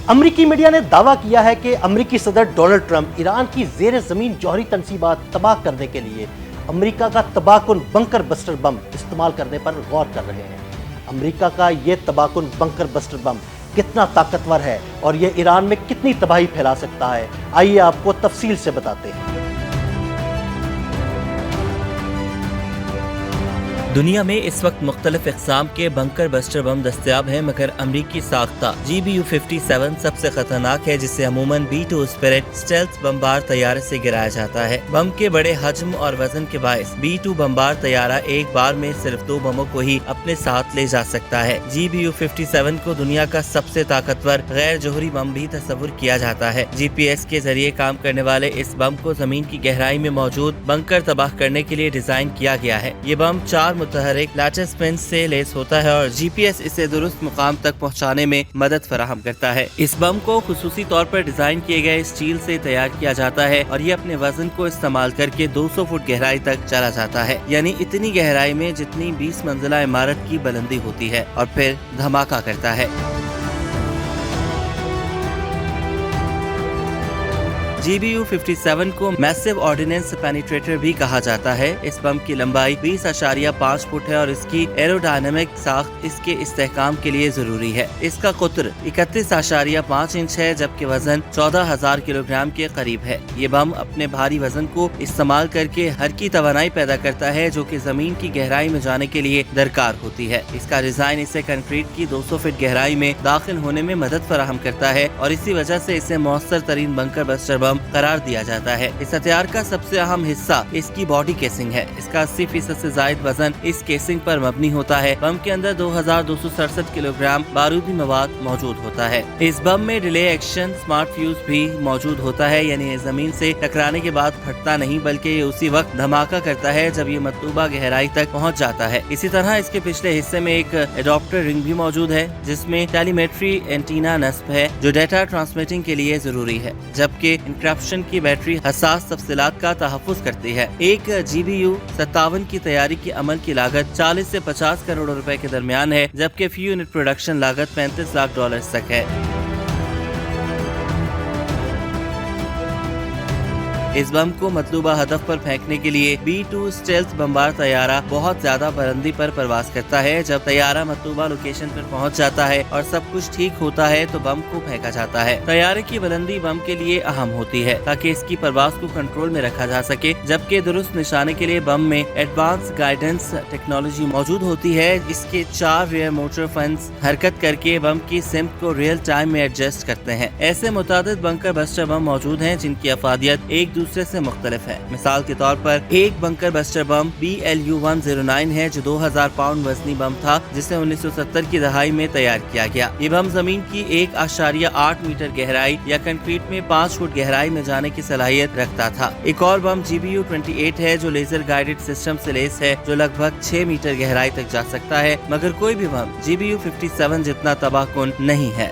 अमरीकी मीडिया ने दावा किया है कि अमरीकी सदर डोनाल्ड ट्रंप ईरान की ज़ेर ज़मीन जौहरी तंसीबात तबाह करने के लिए अमरीका का तबाहकुन बंकर बस्टर बम इस्तेमाल करने पर गौर कर रहे हैं। अमरीका का ये तबाहकुन बंकर बस्टर बम कितना ताकतवर है और ये ईरान में कितनी तबाही फैला सकता है, आइए आपको तफसील से बताते हैं। दुनिया में इस वक्त मुख्तलिफ इक़साम के बंकर बस्टर बम दस्तयाब हैं, मगर अमरीकी साख्ता GBU-57 सबसे खतरनाक है, जिसे अमूमन B-2 स्पिरिट स्टेल्थ बमबार तैयारे से गिराया जाता है। बम के बड़े हजम और वजन के बायस B-2 बमबार तैयारा एक बार में सिर्फ 2 बमों को ही अपने साथ ले जा सकता है। GBU-57 को दुनिया का सबसे ताकतवर गैर जोहरी बम भी तस्वुर किया जाता है। GPS के जरिए काम करने वाले इस बम को जमीन की गहराई में मौजूद बंकर तबाह करने के लिए डिजाइन किया गया है। ये बम 4 मुतहरिक लैटिस पिन्स से लेस होता है और GPS इसे दुरुस्त मुकाम तक पहुंचाने में मदद फराहम करता है। इस बम को खुसूसी तौर पर डिजाइन किए गए स्टील से तैयार किया जाता है और ये अपने वजन को इस्तेमाल करके 200 फुट गहराई तक चला जाता है, यानी इतनी गहराई में जितनी 20 मंजिला इमारत की बुलंदी होती है, और फिर धमाका करता है। GBU-57 को मैसिव ऑर्डिनेंस पेनिट्रेटर भी कहा जाता है। इस बम की लंबाई 20.5 फुट है और इसकी एरोडायनेमिक साख्त इसके इस्तेहकाम के लिए जरूरी है। इसका कुत्र 31.5 इंच है, जबकि वजन 14,000 किलोग्राम के करीब है। ये बम अपने भारी वजन को इस्तेमाल करके हल्की तवानाई पैदा करता है, जो कि जमीन की गहराई में जाने के लिए दरकार होती है। इसका डिजाइन इसे कंक्रीट की 200 फीट गहराई में दाखिल होने में मदद फराहम करता है और इसी वजह से इसे मौसर तरीन बंकर बस्टर बम करार दिया जाता है। इस हथियार का सबसे अहम हिस्सा इसकी बॉडी केसिंग है। इसका 80% से ज्यादा वजन इस केसिंग पर मबनी होता है। बम के अंदर 2267 किलोग्राम बारूदी मवाद मौजूद होता है। इस बम में रिले एक्शन स्मार्ट फ्यूज भी मौजूद होता है, यानी ये जमीन से टकराने के बाद फटता नहीं, बल्कि ये उसी वक्त धमाका करता है जब ये मतलूबा गहराई तक पहुँच जाता है। इसी तरह इसके पिछले हिस्से में एक एडॉप्टर रिंग भी मौजूद है, जिसमें टेलीमेट्री एंटीना नस्ब है, जो डेटा ट्रांसमिटिंग के लिए जरूरी है, जबकि इंक्रिप्शन की बैटरी हसास तफसीलात का तहफ़्फ़ुज़ करती है। एक GBU-57 की तैयारी की अमल की लागत 40 से 50 करोड़ रुपए के दरमियान है, जबकि फी यूनिट प्रोडक्शन लागत $35 लाख तक है। इस बम को मतलूबा हदफ पर फेंकने के लिए B-2 स्टेल्थ बमबार तैयारा बहुत ज्यादा बुलंदी पर परवाज करता है। जब तैयारा मतलूबा लोकेशन पर पहुंच जाता है और सब कुछ ठीक होता है तो बम को फेंका जाता है। तैयारे की बुलंदी बम के लिए अहम होती है ताकि इसकी परवाज को कंट्रोल में रखा जा सके, जबकि दुरुस्त निशाने के लिए बम में एडवांस गाइडेंस टेक्नोलॉजी मौजूद होती है। इसके 4 रियर मोटर फंस हरकत करके बम की सिमत को रियल टाइम में एडजस्ट करते हैं। ऐसे मुतादिद बंकर बस्टर बम मौजूद हैं जिनकी अफादियत एक दूसरे से मुख्तलिफ है। मिसाल के तौर पर एक बंकर बस्टर बम BLU-109 है, जो 2000 पाउंड वजनी बम था, जिसे 1970 की दहाई में तैयार किया गया। ये बम जमीन की 1.8 मीटर गहराई या कंक्रीट में 5 फुट गहराई में जाने की सलाहियत रखता था। एक और बम GBU-28 है, जो लेजर गाइडेड सिस्टम से लेस है, जो लगभग 6 मीटर गहराई तक जा सकता है, मगर कोई भी बम GBU-57 जितना तबाहकुन नहीं है।